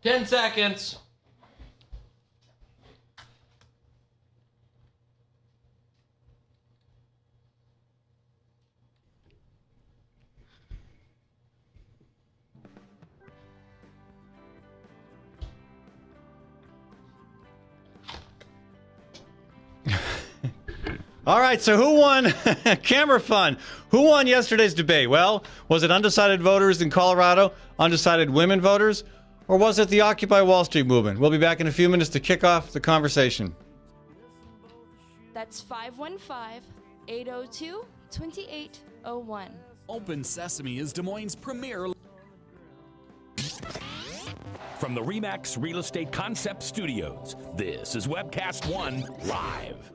10 seconds. All right, so who won? Camera fun. Who won yesterday's debate? Well, was it undecided voters in Colorado, undecided women voters, or was it the Occupy Wall Street movement? We'll be back in a few minutes to kick off the conversation. That's 515-802-2801. Open Sesame is Des Moines' premier. From the RE/MAX Real Estate Concept Studios, this is Webcast One Live.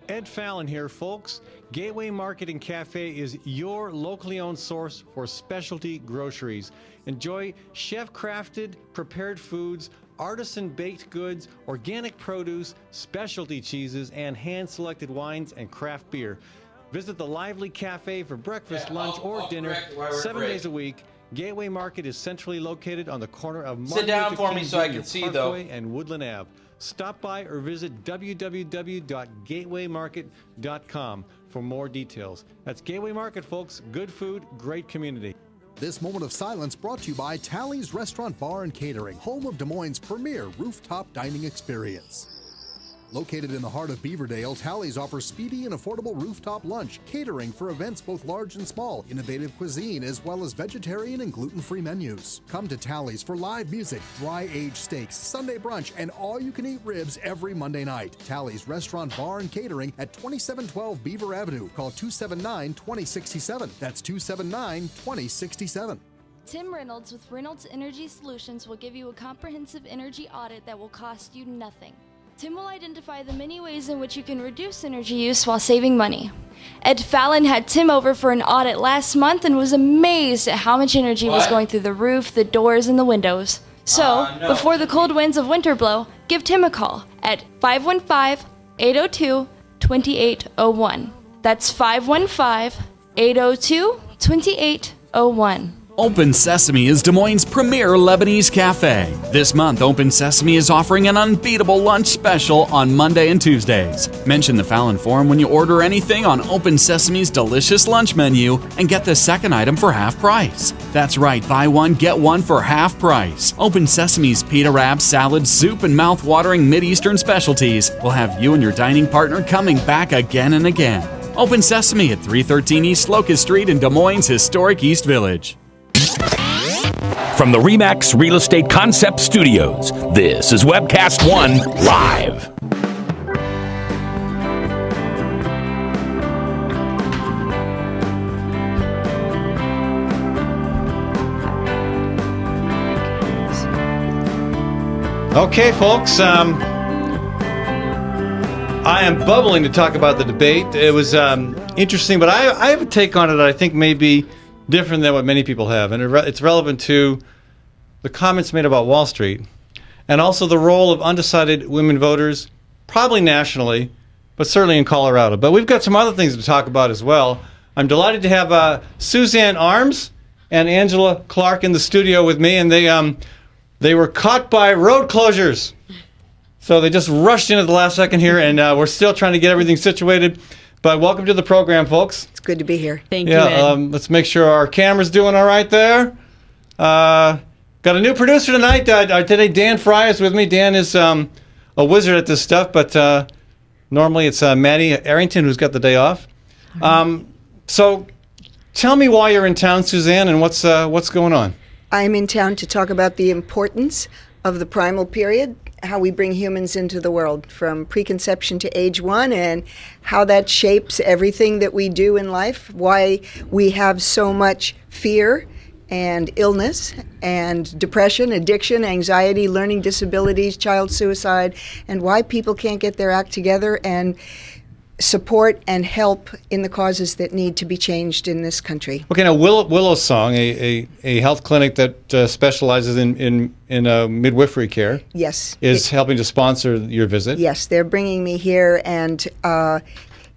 Ed Fallon here, folks. Gateway Market and Cafe is your locally owned source for specialty groceries. Enjoy chef-crafted, prepared foods, artisan baked goods, organic produce, specialty cheeses, and hand-selected wines and craft beer. Visit the lively cafe for breakfast, lunch, or dinner 7 days a week. Gateway Market is centrally located on the corner of Martin Sit down Luther for King me so I Jr. can see, Parkway though. and Woodland Ave. Stop by or visit www.gatewaymarket.com for more details. That's Gateway Market, folks. Good food, great community. This moment of silence brought to you by Tally's Restaurant Bar and Catering, home of Des Moines' premier rooftop dining experience. Located in the heart of Beaverdale, Tally's offers speedy and affordable rooftop lunch, catering for events both large and small, innovative cuisine, as well as vegetarian and gluten-free menus. Come to Tally's for live music, dry-aged steaks, Sunday brunch, and all-you-can-eat ribs every Monday night. Tally's Restaurant Bar and Catering at 2712 Beaver Avenue. Call 279-2067. That's 279-2067. Tim Reynolds with Reynolds Energy Solutions will give you a comprehensive energy audit that will cost you nothing. Tim will identify the many ways in which you can reduce energy use while saving money. Ed Fallon had Tim over for an audit last month and was amazed at how much energy was going through the roof, the doors, and the windows. So, before the cold winds of winter blow, give Tim a call at 515-802-2801. That's 515-802-2801. Open Sesame is Des Moines' premier Lebanese cafe. This month, Open Sesame is offering an unbeatable lunch special on Monday and Tuesdays. Mention the Fallon Forum when you order anything on Open Sesame's delicious lunch menu and get the second item for half price. That's right, buy one, get one for half price. Open Sesame's pita wraps, salads, soup, and mouth-watering Mideastern specialties will have you and your dining partner coming back again and again. Open Sesame at 313 East Locust Street in Des Moines' historic East Village. From the RE/MAX Real Estate Concept Studios, this is Webcast One Live. Okay, folks, I am bubbling to talk about the debate. It was interesting, but I have a take on it that I think may be different than what many people have, and it's relevant to the comments made about Wall Street and also the role of undecided women voters, probably nationally, but certainly in Colorado. But we've got some other things to talk about as well. I'm delighted to have Suzanne Arms and Angela Clark in the studio with me, and they were caught by road closures. So they just rushed in at the last second here, and we're still trying to get everything situated. But welcome to the program, folks. It's good to be here. Thank you, Ed. Let's make sure our camera's doing all right there. Got a new producer tonight. Today, Dan Fry is with me. Dan is a wizard at this stuff, but normally it's Maddie Arrington who's got the day off. So tell me why you're in town, Suzanne, and what's going on. I'm in town to talk about the importance of the primal period, how we bring humans into the world from preconception to age one, and how that shapes everything that we do in life, why we have so much fear and illness and depression, addiction, anxiety, learning disabilities, child suicide, and why people can't get their act together and support and help in the causes that need to be changed in this country. Okay, now Willow Song, a health clinic that specializes in midwifery care, Yes. is helping to sponsor your visit. Yes, they're bringing me here, and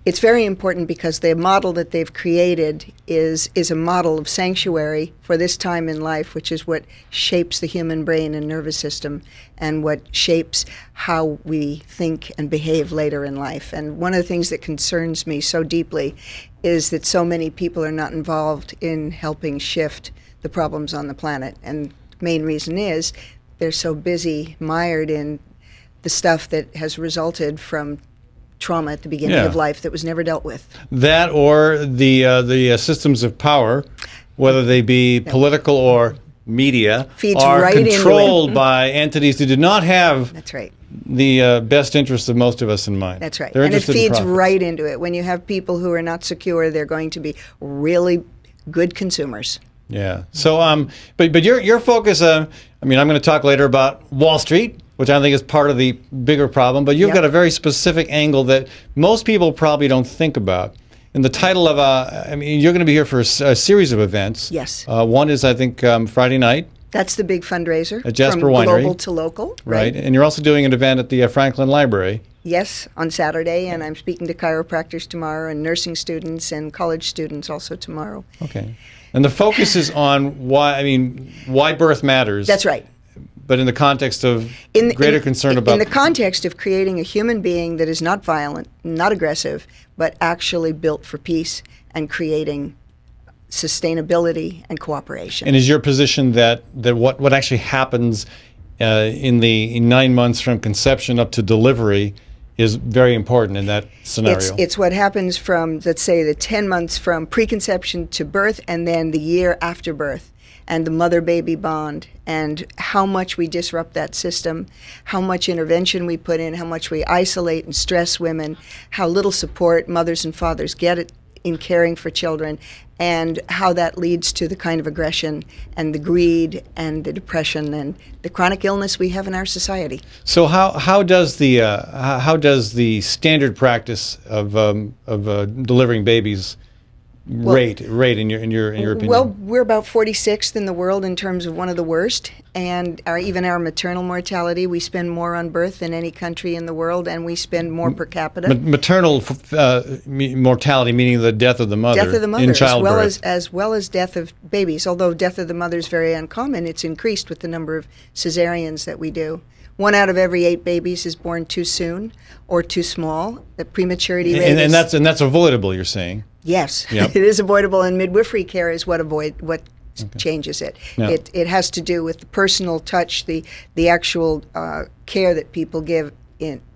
It's very important because the model that they've created is a model of sanctuary for this time in life, which is what shapes the human brain and nervous system and what shapes how we think and behave later in life. And one of the things that concerns me so deeply is that so many people are not involved in helping shift the problems on the planet. And the main reason is they're so busy, mired in the stuff that has resulted from trauma at the beginning of life that was never dealt with. That or the systems of power, whether they be political or media, Feeds are right into controlled it. by entities who do not have That's right. the best interests of most of us in mind. That's right. They're And it interested in feeds profits. right into it. When you have people who are not secure, they're going to be really good consumers. Yeah. So, but your focus. I mean, I'm going to talk later about Wall Street, which I think is part of the bigger problem. But you've got a very specific angle that most people probably don't think about. And the title of I mean, you're going to be here for a series of events. Yes. One is, I think, Friday night. That's the big fundraiser At Jasper from Winery. global to local. Right. And you're also doing an event at the Franklin Library. Yes, on Saturday, and I'm speaking to chiropractors tomorrow and nursing students and college students also tomorrow. Okay. And the focus is on why birth matters. That's right. But in the context of concern in about the context of creating a human being that is not violent, not aggressive, but actually built for peace and creating sustainability and cooperation. And is your position that what actually happens in the 9 months from conception up to delivery is very important in that scenario? It's what happens from, let's say, the 10 months from preconception to birth, and then the year after birth, and the mother-baby bond, and how much we disrupt that system, how much intervention we put in, how much we isolate and stress women, how little support mothers and fathers get in caring for children, and how that leads to the kind of aggression and the greed and the depression and the chronic illness we have in our society. So how does the standard practice of delivering babies rate in your opinion? Well, we're about 46th in the world in terms of one of the worst, and even our maternal mortality, we spend more on birth than any country in the world, and we spend more per capita. Maternal mortality, meaning the death of the mother, Death of the mother, in childbirth. as well as death of babies. Although death of the mother is very uncommon, it's increased with the number of cesareans that we do. 1 out of every 8 babies is born too soon or too small. The prematurity rate and that's avoidable, you're saying? Yes, Yep. it is avoidable, and midwifery care is what changes it. Yeah. It has to do with the personal touch, the actual care that people give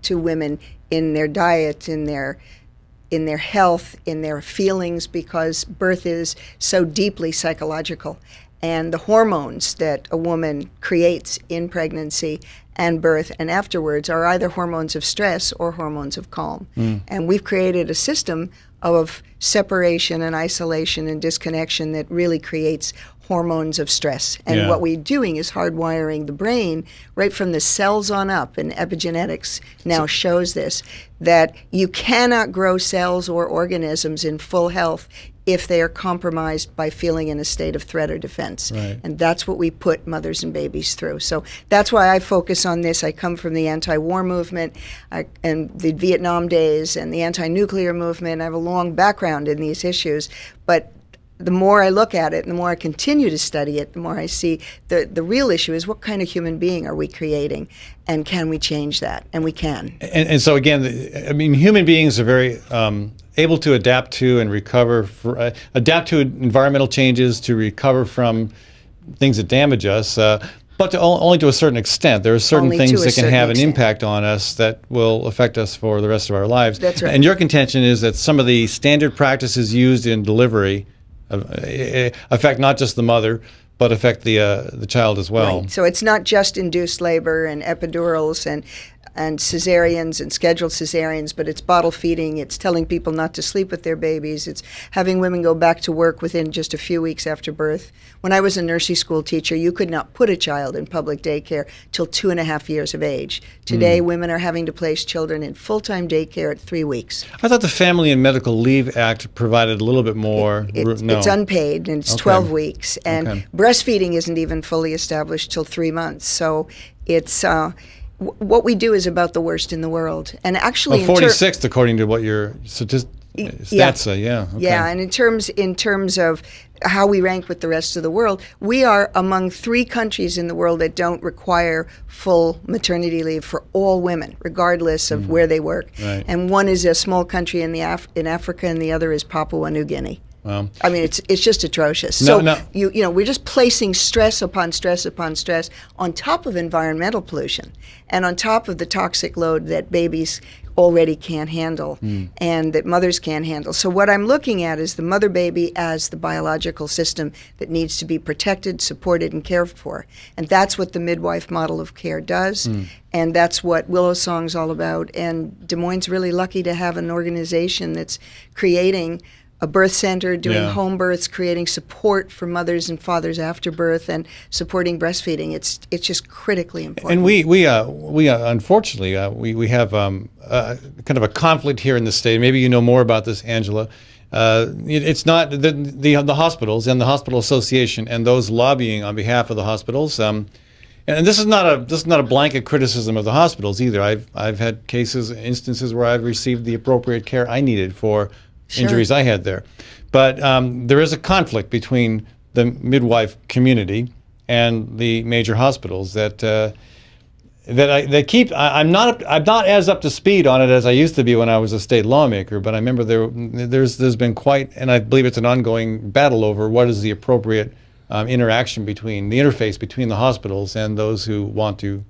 to women in their diet, in their health, in their feelings, because birth is so deeply psychological. And the hormones that a woman creates in pregnancy and birth and afterwards are either hormones of stress or hormones of calm. And we've created a system of separation and isolation and disconnection that really creates hormones of stress. And what we're doing is hardwiring the brain right from the cells on up, and epigenetics now shows this, that you cannot grow cells or organisms in full health if they are compromised by feeling in a state of threat or defense. Right. And that's what we put mothers and babies through. So that's why I focus on this. I come from the anti-war movement and the Vietnam days and the anti-nuclear movement. I have a long background in these issues. But the more I look at it and the more I continue to study it, the more I see the real issue is what kind of human being are we creating, and can we change that? And we can. And so again, I mean, human beings are very able to adapt to and recover, adapt to environmental changes, to recover from things that damage us, but only to a certain extent. There are certain Only things to a that can certain have an extent. impact on us that will affect us for the rest of our lives. That's right. And your contention is that some of the standard practices used in delivery affect not just the mother, but affect the child as well. Right. So it's not just induced labor and epidurals and cesareans and scheduled cesareans, but it's bottle feeding, it's telling people not to sleep with their babies, it's having women go back to work within just a few weeks after birth. When I was a nursing school teacher, you could not put a child in public daycare till 2.5 years of age. Today, women are having to place children in full-time daycare at 3 weeks. I thought the Family and Medical Leave Act provided a little bit more. It's unpaid, and it's Okay. 12 weeks. And Okay. breastfeeding isn't even fully established till 3 months. So it's what we do is about the worst in the world. And actually, Well, 46th, according to what your Statsa, yeah. Okay. Yeah, and in terms of how we rank with the rest of the world, we are among 3 countries in the world that don't require full maternity leave for all women, regardless of where they work. Right. And one is a small country in in Africa, and the other is Papua New Guinea. Wow. I mean, it's just atrocious. No, So no. you know, we're just placing stress upon stress upon stress on top of environmental pollution and on top of the toxic load that babies already can't handle and that mothers can't handle. So what I'm looking at is the mother baby as the biological system that needs to be protected, supported, and cared for. And that's what the midwife model of care does. And that's what Willow Song's all about. And Des Moines is really lucky to have an organization that's creating a birth center, doing home births, creating support for mothers and fathers after birth, and supporting breastfeeding. It's just critically important. And we unfortunately we have kind of a conflict here in the state. Maybe you know more about this, Angela. It's not the hospitals and the hospital association and those lobbying on behalf of the hospitals. And this is not a blanket criticism of the hospitals either. I've had instances where I've received the appropriate care I needed for injuries I had there. But there is a conflict between the midwife community and the major hospitals that keep. I'm not as up to speed on it as I used to be when I was a state lawmaker. But I remember there's been quite, and I believe it's an ongoing battle over what is the appropriate interface between the hospitals and those who want to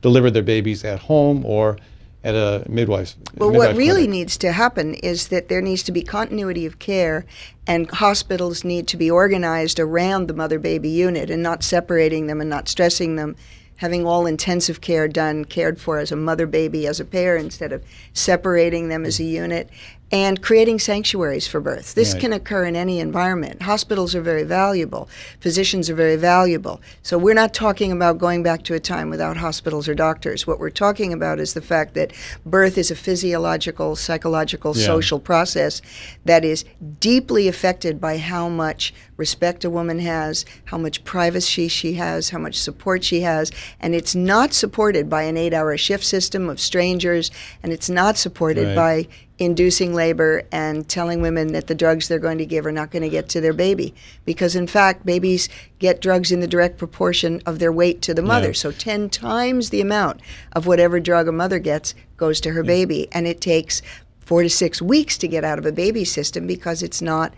deliver their babies at home or at a midwife. Well, what really needs to happen is that there needs to be continuity of care, and hospitals need to be organized around the mother-baby unit and not separating them and not stressing them, having all intensive care cared for as a mother-baby, as a pair, instead of separating them as a unit, and creating sanctuaries for births. This can occur in any environment. Hospitals are very valuable. Physicians are very valuable. So we're not talking about going back to a time without hospitals or doctors. What we're talking about is the fact that birth is a physiological, psychological, social process that is deeply affected by how much respect a woman has, how much privacy she has, how much support she has, and it's not supported by an 8-hour shift system of strangers, and it's not supported by inducing labor and telling women that the drugs they're going to give are not going to get to their baby. Because, in fact, babies get drugs in the direct proportion of their weight to the mother. So 10 times the amount of whatever drug a mother gets goes to her baby. And it takes 4 to 6 weeks to get out of a baby's system because it's not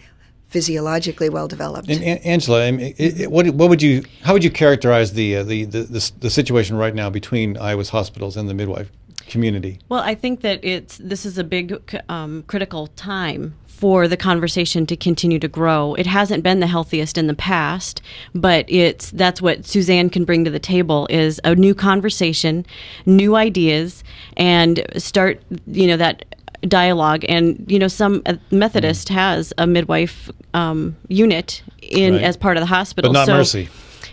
physiologically well developed. And Angela, how would you characterize the situation right now between Iowa's hospitals and the midwife community? Well, I think that this is a big critical time for the conversation to continue to grow. It hasn't been the healthiest in the past, but that's what Suzanne can bring to the table is a new conversation, new ideas, and start that dialogue. And some Methodist has a midwife unit as part of the hospital, but not Mercy.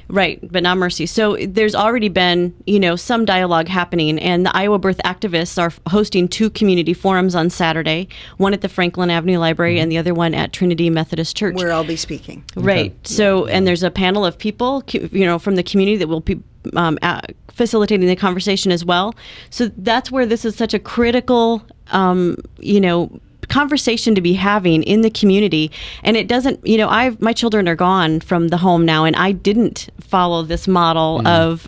Right, but not Mercy. So there's already been, some dialogue happening, and the Iowa Birth Activists are hosting 2 community forums on Saturday, one at the Franklin Avenue Library and the other one at Trinity Methodist Church. Where I'll be speaking. Right. So, and there's a panel of people, from the community that will be facilitating the conversation as well. So that's where this is such a critical, conversation to be having in the community. And it doesn't, my children are gone from the home now, and I didn't follow this model of,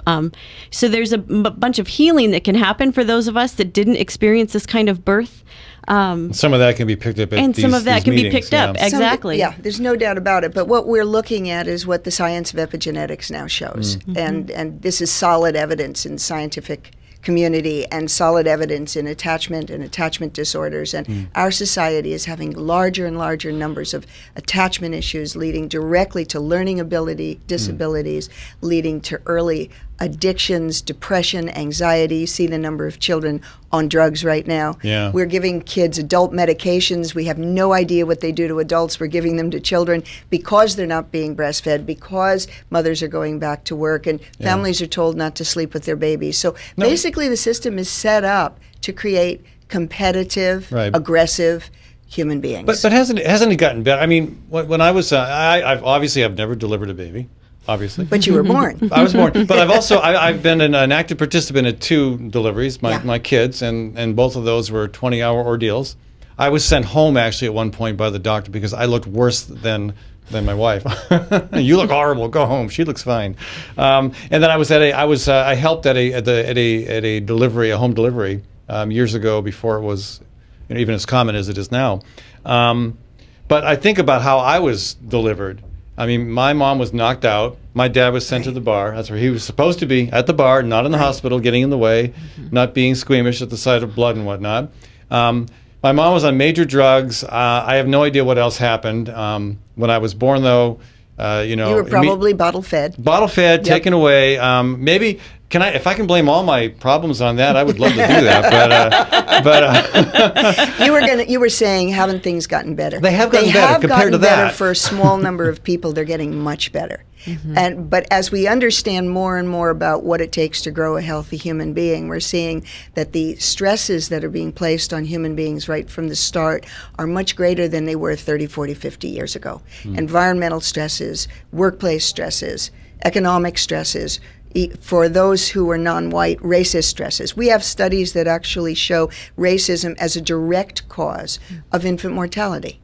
so there's a bunch of healing that can happen for those of us that didn't experience this kind of birth. Some of that can be picked up at and some of that can meetings, be picked up. Exactly. There's no doubt about it. But what we're looking at is what the science of epigenetics now shows. And this is solid evidence in scientific community and solid evidence in attachment and attachment disorders. And our society is having larger and larger numbers of attachment issues leading directly to learning ability disabilities, leading to early addictions, depression, anxiety. You see the number of children on drugs right now. Yeah. We're giving kids adult medications. We have no idea what they do to adults. We're giving them to children because they're not being breastfed, because mothers are going back to work, and families are told not to sleep with their babies. So basically the system is set up to create competitive, aggressive human beings. But hasn't it gotten better? I mean, when I was, I've never delivered a baby. Obviously. But you were born. I was born. But I've been an active participant at 2 deliveries, my kids, and both of those were 20-hour ordeals. I was sent home actually at one point by the doctor because I looked worse than my wife. You look horrible. Go home. She looks fine. And then I helped at a delivery, a home delivery, years ago before it was even as common as it is now. But I think about how I was delivered. I mean, my mom was knocked out. My dad was sent to the bar. That's where he was supposed to be, at the bar, not in the hospital, getting in the way, not being squeamish at the sight of blood and whatnot. My mom was on major drugs. I have no idea what else happened. When I was born, though, you were probably bottle fed. Bottle fed, taken away. Maybe if I can blame all my problems on that, I would love to do that. But you were saying, haven't things gotten better? They have gotten better compared to that. Better for a small number of people. They're getting much better. But as we understand more and more about what it takes to grow a healthy human being, we're seeing that the stresses that are being placed on human beings right from the start are much greater than they were 30, 40, 50 years ago. Environmental stresses, workplace stresses, economic stresses, for those who are non-white, racist stresses. We have studies that actually show racism as a direct cause of infant mortality,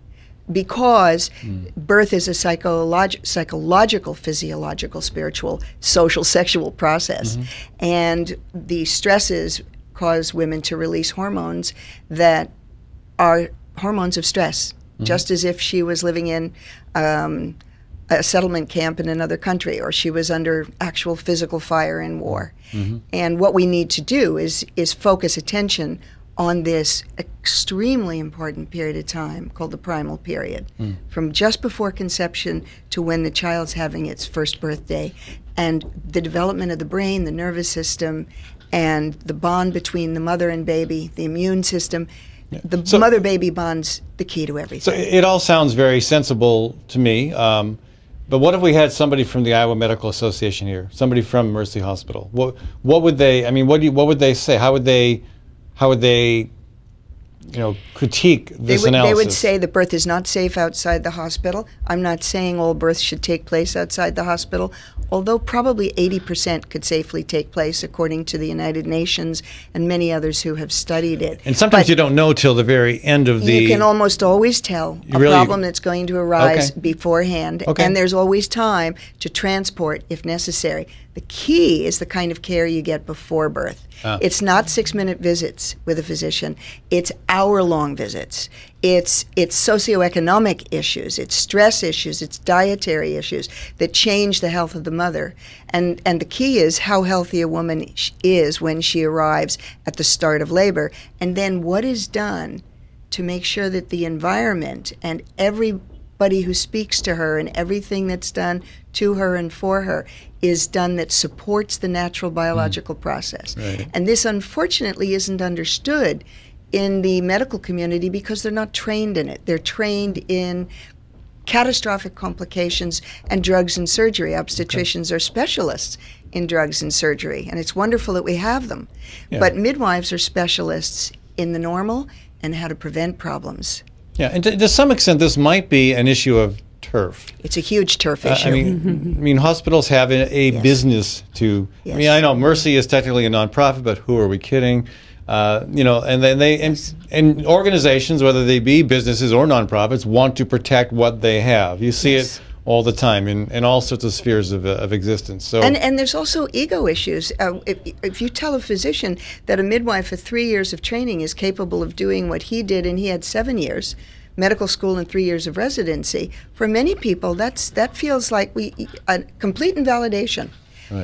because birth is a psychological, physiological, spiritual, social, sexual process. And the stresses cause women to release hormones that are hormones of stress, just as if she was living in a settlement camp in another country, or she was under actual physical fire in war. And what we need to do is focus attention on this extremely important period of time called the primal period, from just before conception to when the child's having its first birthday, and the development of the brain, the nervous system, and the bond between the mother and baby, the immune system. The mother-baby bond's the key to everything. So it all sounds very sensible to me. But what if we had somebody from the Iowa Medical Association here, somebody from Mercy Hospital? What would they? I mean, what would they say? How would they critique this analysis? They would say that birth is not safe outside the hospital. I'm not saying all births should take place outside the hospital, although probably 80% could safely take place according to the United Nations and many others who have studied it. And sometimes you don't know till the very end of the... You can almost always tell a problem that's going to arise beforehand, and there's always time to transport if necessary. The key is the kind of care you get before birth. It's not 6-minute visits with a physician. It's hour-long visits. It's socioeconomic issues. It's stress issues. It's dietary issues that change the health of the mother. And the key is how healthy a woman is when she arrives at the start of labor. And then what is done to make sure that the environment and everybody who speaks to her and everything that's done to her and for her is done that supports the natural biological process. And this, unfortunately, isn't understood in the medical community because they're not trained in it. They're trained in catastrophic complications and drugs and surgery. Obstetricians are specialists in drugs and surgery, and it's wonderful that we have them. But midwives are specialists in the normal and how to prevent problems. Yeah, and to some extent, this might be an issue of turf. It's a huge turf issue. I mean, hospitals have a business to. I mean, I know Mercy is technically a nonprofit, but who are we kidding? And then and organizations, whether they be businesses or nonprofits, want to protect what they have. You see it all the time in all sorts of spheres of existence. So and there's also ego issues. If you tell a physician that a midwife with 3 years of training is capable of doing what he did, and he had 7 years medical school and 3 years of residency, for many people that feels like a complete invalidation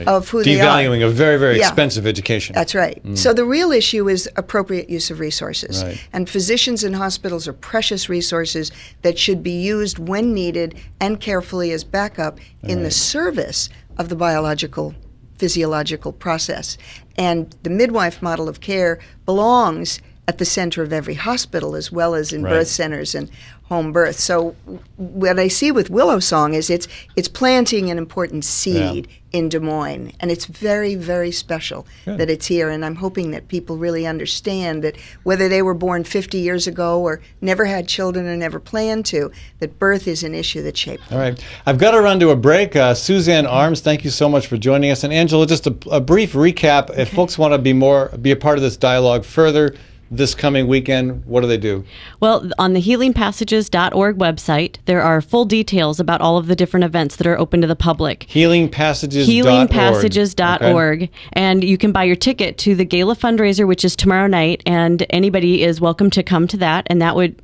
of who they are. Devaluing a very, very expensive education. That's right. So the real issue is appropriate use of resources. And physicians and hospitals are precious resources that should be used when needed and carefully as backup in the service of the biological, physiological process. And the midwife model of care belongs at the center of every hospital, as well as in birth centers and home birth. So what I see with Willow Song is it's planting an important seed in Des Moines, and it's very, very special that it's here. And I'm hoping that people really understand that whether they were born 50 years ago or never had children or never planned to, that birth is an issue that shaped them. All right. I've got to run to a break. Suzanne Arms, thank you so much for joining us. And Angela, just a brief recap. If folks want to be a part of this dialogue further, this coming weekend, what do they do? Well, on the healingpassages.org website, there are full details about all of the different events that are open to the public. Healingpassages.org. Healingpassages.org. Okay. And you can buy your ticket to the gala fundraiser, which is tomorrow night, and anybody is welcome to come to that. And that would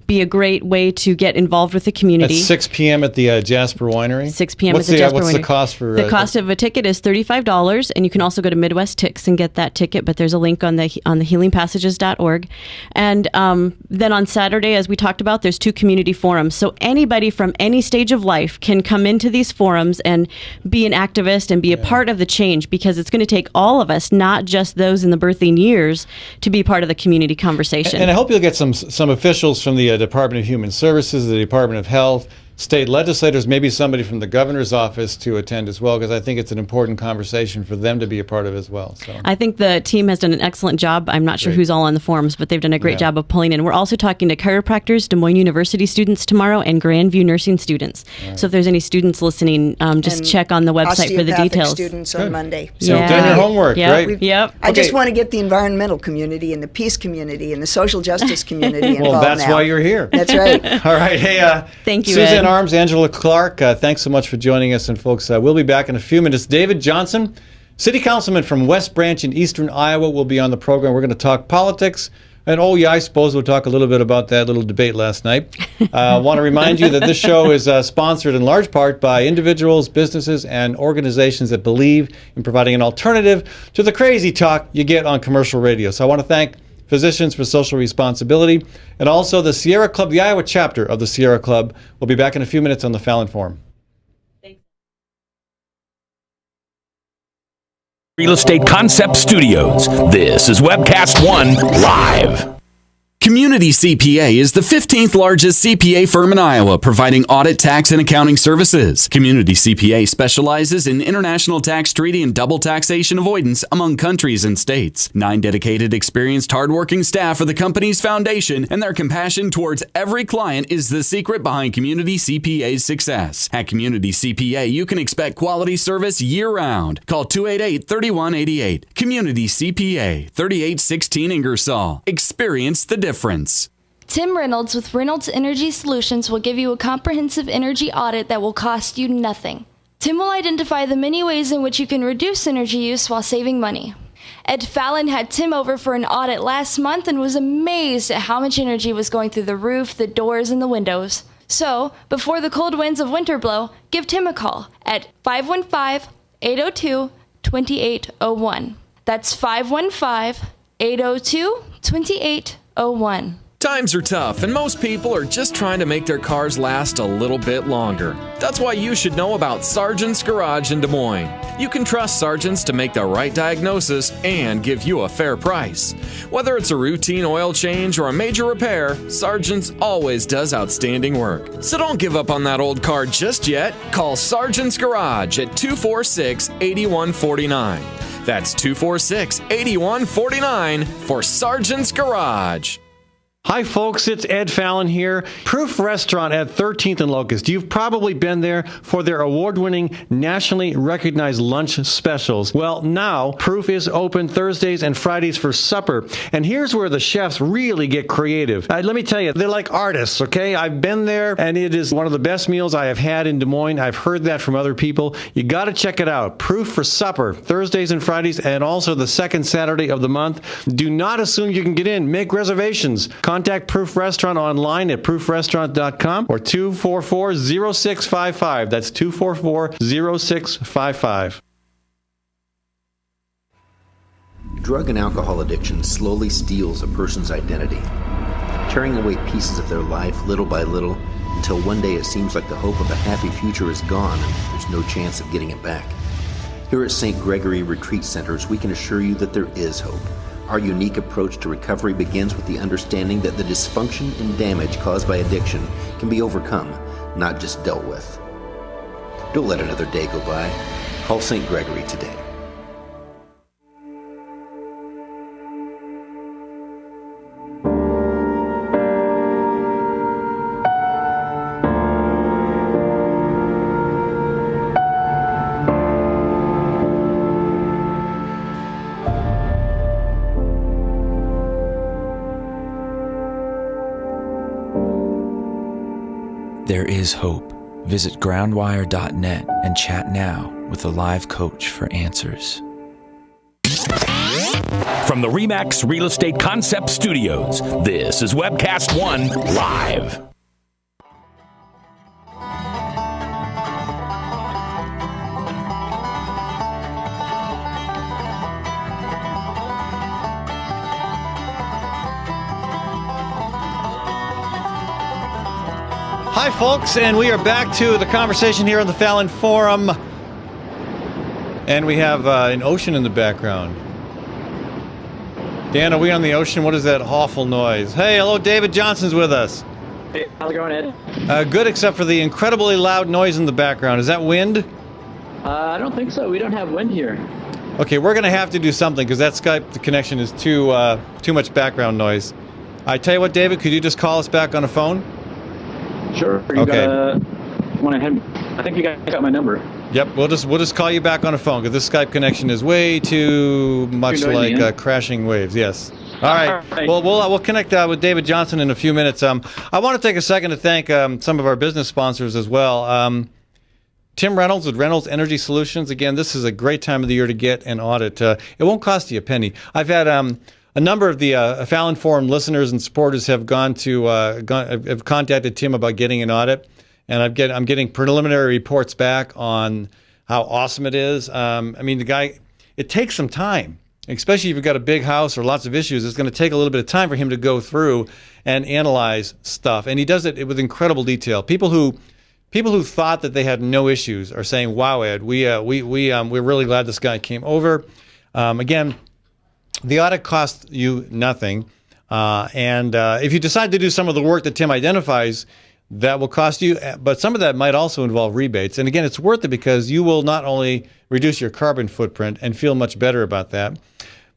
be a great way to get involved with the community. At 6 p.m. at the Jasper Winery? 6 p.m. at the Jasper Winery. What's the cost for... The cost of a ticket is $35, and you can also go to Midwest Tix and get that ticket, but there's a link on the healingpassages.org. And then on Saturday, as we talked about, there's 2 community forums. So anybody from any stage of life can come into these forums and be an activist and be a part of the change, because it's going to take all of us, not just those in the birthing years, to be part of the community conversation. And I hope you'll get some officials from the Department of Human Services, the Department of Health, state legislators, maybe somebody from the governor's office to attend as well, because I think it's an important conversation for them to be a part of as well. So I think the team has done an excellent job. I'm not sure who's all on the forums, but they've done a great job of pulling in. We're also talking to chiropractors, Des Moines University students tomorrow, and Grandview nursing students. Right. So if there's any students listening, just check on the website for the details. Students on Monday. So you've done your homework, right? Yep. I just want to get the environmental community and the peace community and the social justice community involved. Well, that's now. why you're here. That's right. All right. Hey, thank you, Suzanne Ed. Arms, Angela Clark, thanks so much for joining us. And folks, we'll be back in a few minutes. David Johnson, City Councilman from West Branch in Eastern Iowa, will be on the program. We're going to talk politics. And I suppose we'll talk a little bit about that little debate last night. I want to remind you that this show is sponsored in large part by individuals, businesses, and organizations that believe in providing an alternative to the crazy talk you get on commercial radio. So I want to thank Physicians for Social Responsibility, and also the Sierra Club, the Iowa chapter of the Sierra Club. We'll be back in a few minutes on the Fallon Forum. Real Estate Concept Studios. This is Webcast One Live. Community CPA is the 15th largest CPA firm in Iowa, providing audit, tax, and accounting services. Community CPA specializes in international tax treaty and double taxation avoidance among countries and states. 9 dedicated, experienced, hardworking staff are the company's foundation, and their compassion towards every client is the secret behind Community CPA's success. At Community CPA, you can expect quality service year-round. Call 288-3188. Community CPA, 3816 Ingersoll. Experience the difference. Tim Reynolds with Reynolds Energy Solutions will give you a comprehensive energy audit that will cost you nothing. Tim will identify the many ways in which you can reduce energy use while saving money. Ed Fallon had Tim over for an audit last month and was amazed at how much energy was going through the roof, the doors, and the windows. So, before the cold winds of winter blow, give Tim a call at 515-802-2801. That's 515-802-2801. Times are tough, and most people are just trying to make their cars last a little bit longer. That's why you should know about Sargent's Garage in Des Moines. You can trust Sargent's to make the right diagnosis and give you a fair price. Whether it's a routine oil change or a major repair, Sargent's always does outstanding work. So don't give up on that old car just yet. Call Sargent's Garage at 246-8149. That's 246-8149 for Sargent's Garage. Hi, folks. It's Ed Fallon here. Proof Restaurant at 13th and Locust. You've probably been there for their award-winning, nationally recognized lunch specials. Well, now Proof is open Thursdays and Fridays for supper. And here's where the chefs really get creative. Let me tell you, they're like artists, okay? I've been there, and it is one of the best meals I have had in Des Moines. I've heard that from other people. You got to check it out. Proof for supper, Thursdays and Fridays, and also the second Saturday of the month. Do not assume you can get in. Make reservations. Contact Proof Restaurant online at proofrestaurant.com or 244-0655. That's 244-0655. Drug and alcohol addiction slowly steals a person's identity, tearing away pieces of their life little by little until one day it seems like the hope of a happy future is gone and there's no chance of getting it back. Here at St. Gregory Retreat Centers, we can assure you that there is hope. Our unique approach to recovery begins with the understanding that the dysfunction and damage caused by addiction can be overcome, not just dealt with. Don't let another day go by. Call St. Gregory today. There is hope. Visit groundwire.net and chat now with a live coach for answers. From the RE/MAX Real Estate Concept Studios, this is Webcast One Live. Hi, folks, and we are back to the conversation here on the Fallon Forum. And we have an ocean in the background. Dan, are we on the ocean? What is that awful noise? Hey, hello, David Johnson's with us. Hey, how's it going, Ed? Good, except for the incredibly loud noise in the background. Is that wind? I don't think so. We don't have wind here. Okay, we're going to have to do something because that Skype connection is too much background noise. I tell you what, David, could you just call us back on the phone? Sure. Okay. I think you guys got my number. Yep, we'll just call you back on the phone because this Skype connection is way too much noisy, like crashing waves. Yes. All right. Well, we'll connect with David Johnson in a few minutes. I want to take a second to thank some of our business sponsors as well. Tim Reynolds with Reynolds Energy Solutions. Again, this is a great time of the year to get an audit. It won't cost you a penny. I've had a number of the Fallon Forum listeners and supporters have have contacted Tim about getting an audit, and I'm getting preliminary reports back on how awesome it is. I mean, the guy, it takes some time, especially if you've got a big house or lots of issues. It's going to take a little bit of time for him to go through and analyze stuff, and he does it with incredible detail. People who thought that they had no issues are saying, "Wow, Ed, we're really glad this guy came over." Again, the audit costs you nothing, and if you decide to do some of the work that Tim identifies, that will cost you, but some of that might also involve rebates. And again, it's worth it because you will not only reduce your carbon footprint and feel much better about that,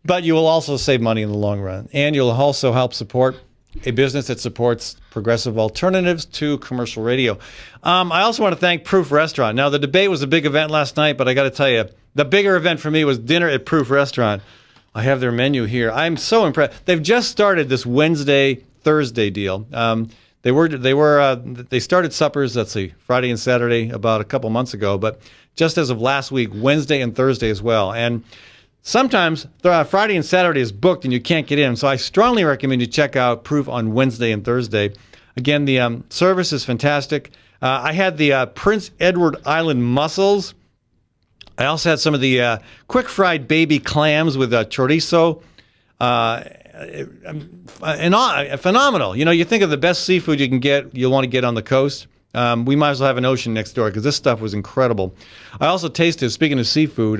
but you will also save money in the long run, and you'll also help support a business that supports progressive alternatives to commercial radio. I also want to thank Proof Restaurant. Now, the debate was a big event last night, but I got to tell you, the bigger event for me was dinner at Proof Restaurant. I have their menu here. I'm so impressed. They've just started this Wednesday, Thursday deal. They started suppers, let's see, Friday and Saturday about a couple months ago, but just as of last week, Wednesday and Thursday as well. And sometimes Friday and Saturday is booked and you can't get in. So I strongly recommend you check out Proof on Wednesday and Thursday. Again, the service is fantastic. I had the Prince Edward Island mussels. I also had some of the quick fried baby clams with chorizo. Phenomenal. You know, you think of the best seafood you'll want to get on the coast. We might as well have an ocean next door because this stuff was incredible. I also tasted, speaking of seafood,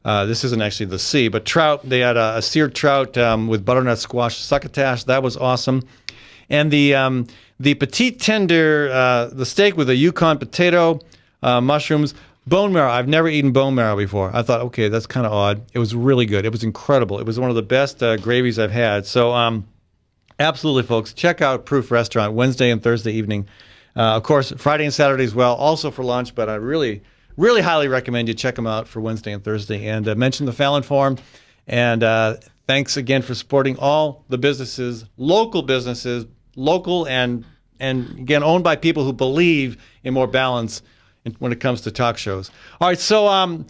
this isn't actually the sea, but trout. They had a seared trout with butternut squash succotash. That was awesome. And the petite tender, the steak with a Yukon potato, mushrooms, bone marrow. I've never eaten bone marrow before. I thought, okay, that's kind of odd. It was really good. It was incredible. It was one of the best gravies I've had. So absolutely, folks, check out Proof Restaurant Wednesday and Thursday evening. Of course, Friday and Saturday as well, also for lunch, but I really highly recommend you check them out for Wednesday and Thursday. And mention the Fallon Forum. And thanks again for supporting all the businesses, local and again, owned by people who believe in more balance when it comes to talk shows. All right, so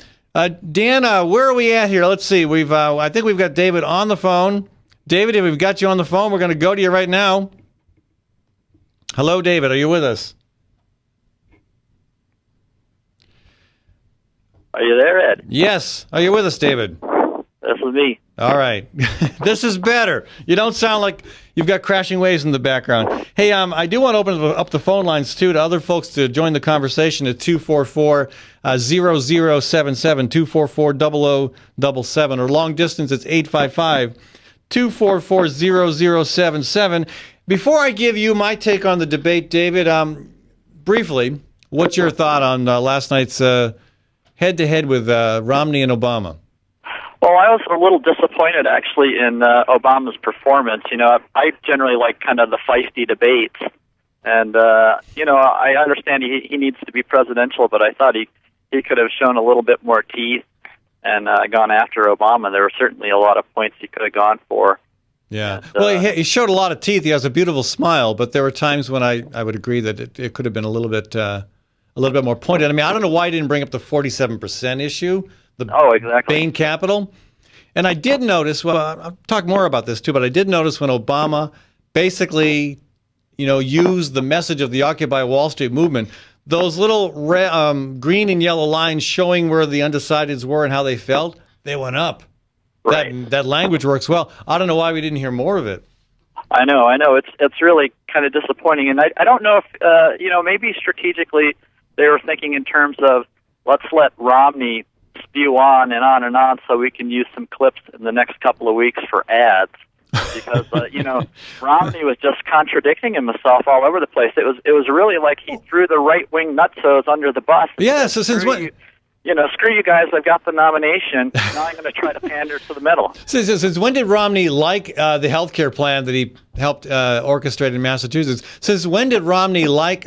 Dan, where are we at here? Let's see. I think we've got David on the phone. David, if we've got you on the phone, we're going to go to you right now. Hello, David. Are you with us? Are you there, Ed? Yes. Are you with us, David? This is me. All right. This is better. You don't sound like you've got crashing waves in the background. Hey, I do want to open up the phone lines, too, to other folks to join the conversation at 244-0077, 244-0077, or long distance, it's 855-244-0077. Before I give you my take on the debate, David, briefly, what's your thought on last night's head-to-head with Romney and Obama? Well, I was a little disappointed, actually, in Obama's performance. You know, I generally like kind of the feisty debates. And, I understand he needs to be presidential, but I thought he could have shown a little bit more teeth and gone after Obama. There were certainly a lot of points he could have gone for. Yeah. And, Well, he showed a lot of teeth. He has a beautiful smile, but there were times when I would agree that it could have been a little bit more pointed. I mean, I don't know why he didn't bring up the 47% issue, the exactly. Bain Capital. And I did notice, well, I'll talk more about this too, but I did notice when Obama basically, used the message of the Occupy Wall Street movement, those little green and yellow lines showing where the undecideds were and how they felt, they went up. Right. That language works well. I don't know why we didn't hear more of it. I know. It's really kind of disappointing, and I don't know if maybe strategically they were thinking in terms of let's let Romney spew on and on and on so we can use some clips in the next couple of weeks for ads. Because Romney was just contradicting himself all over the place. It was really like he threw the right wing nutsos under the bus. Yeah. So since when? Screw you guys, I've got the nomination. Now I'm going to try to pander to the middle. Since when did Romney like the health care plan that he helped orchestrate in Massachusetts? Since when did Romney like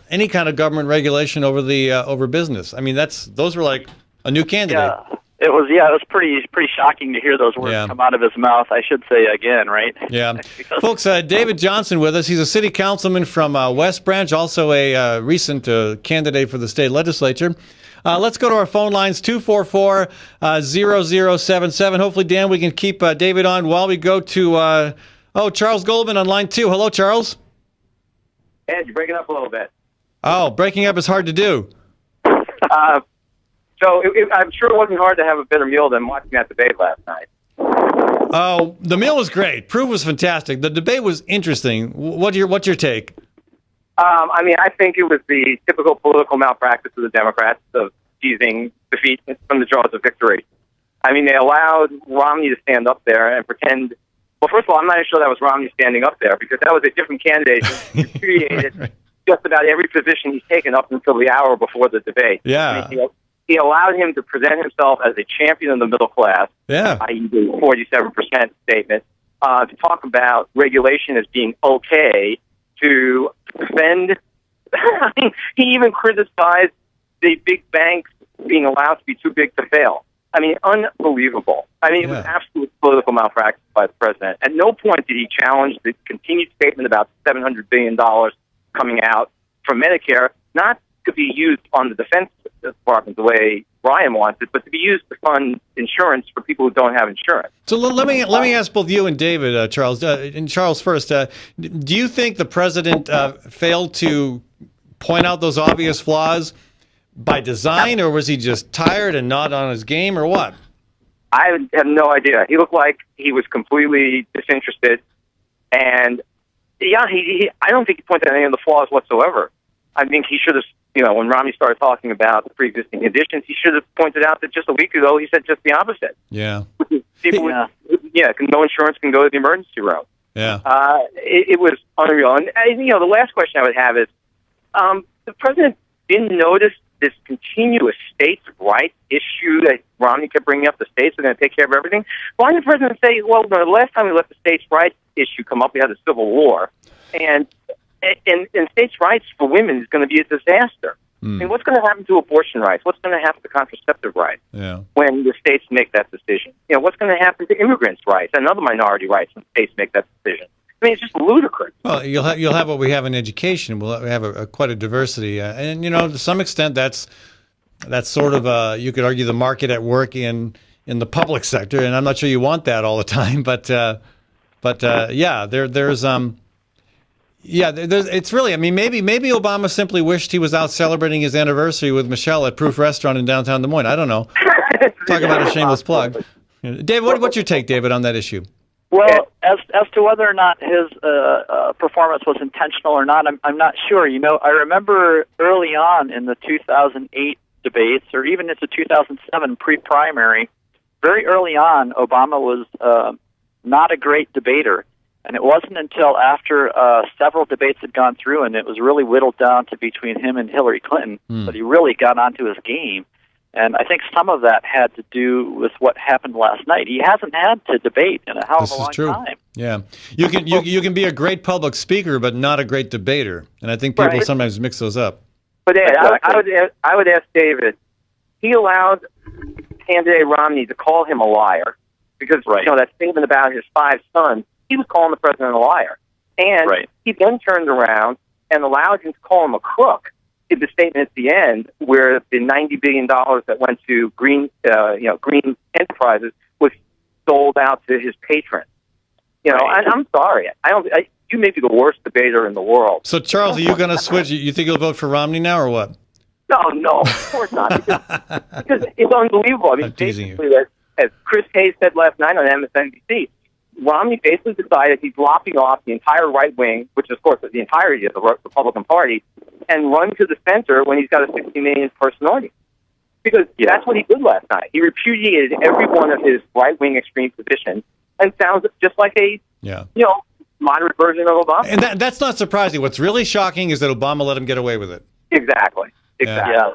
any kind of government regulation over business? I mean, those were like a new candidate. Yeah. It was pretty shocking to hear those words come out of his mouth. I should say again, right? Yeah. Folks, David Johnson with us. He's a city councilman from West Branch, also a recent candidate for the state legislature. Let's go to our phone lines, 244-0077. Hopefully, Dan, we can keep David on while we go to, Charles Goldman on line 2. Hello, Charles. Ed, you're breaking up a little bit. Oh, breaking up is hard to do. So I'm sure it wasn't hard to have a better meal than watching that debate last night. Oh, the meal was great. Proof was fantastic. The debate was interesting. What's your take? I think it was the typical political malpractice of the Democrats of seizing defeat from the jaws of victory. I mean, they allowed Romney to stand up there and pretend. Well, first of all, I'm not even sure that was Romney standing up there because that was a different candidate who repudiated right. just about every position he's taken up until the hour before the debate. Yeah. He allowed him to present himself as a champion of the middle class, i.e. the 47% statement, to talk about regulation as being okay, to defend. I mean, he even criticized the big banks being allowed to be too big to fail. I mean, unbelievable. I mean, it was absolute political malpractice by the president. At no point did he challenge the continued statement about $700 billion coming out from Medicare, not to be used on the Defense Department the way Ryan wants it, but to be used to fund insurance for people who don't have insurance. So let me ask both you and David, Charles. And Charles first, do you think the president failed to point out those obvious flaws by design, or was he just tired and not on his game, or what? I have no idea. He looked like he was completely disinterested, and I don't think he pointed out any of the flaws whatsoever. I think he should have, when Romney started talking about the pre-existing conditions, he should have pointed out that just a week ago he said just the opposite. Yeah. People no insurance can go to the emergency room. Yeah. It was unreal. And, the last question I would have is, the president didn't notice this continuous states' rights issue that Romney kept bringing up. The states are going to take care of everything. Why didn't the president say, well, the last time we let the states' rights issue come up, we had a civil war, and states' rights for women is going to be a disaster. I mean, what's going to happen to abortion rights? What's going to happen to contraceptive rights when the states make that decision? What's going to happen to immigrants' rights and other minority rights when states make that decision? I mean, it's just ludicrous. Well, you'll have what we have in education. We'll have quite a diversity, and to some extent, that's sort of you could argue the market at work in the public sector, and I'm not sure you want that all the time, but it's really. I mean, maybe Obama simply wished he was out celebrating his anniversary with Michelle at Proof Restaurant in downtown Des Moines. I don't know. Talk about a shameless plug. Dave, what's your take, David, on that issue? Well, as to whether or not his performance was intentional or not, I'm not sure. I remember early on in the 2008 debates, or even into 2007 pre-primary, very early on, Obama was not a great debater. And it wasn't until after several debates had gone through and it was really whittled down to between him and Hillary Clinton that he really got onto his game. And I think some of that had to do with what happened last night. He hasn't had to debate in a hell of a long time. Yeah, you can be a great public speaker, but not a great debater. And I think people sometimes mix those up. But Ed, I would ask David. He allowed candidate Romney to call him a liar because that statement about his 5 sons he was calling the president a liar. And he then turned around and allowed him to call him a crook in the statement at the end, where the $90 billion that went to green enterprises was sold out to his patrons. You know, and I'm sorry, you may be the worst debater in the world. So, Charles, are you going to switch? You think you'll vote for Romney now, or what? No, of course not, because it's unbelievable. I mean, basically, as Chris Hayes said last night on MSNBC, Romney basically decided he's lopping off the entire right wing, which is, of course, the entirety of the Republican Party, and run to the center when he's got a 60 million person audience. Because that's what he did last night. He repudiated every one of his right-wing extreme positions and sounds just like a, moderate version of Obama. And that's not surprising. What's really shocking is that Obama let him get away with it. Exactly. Yeah.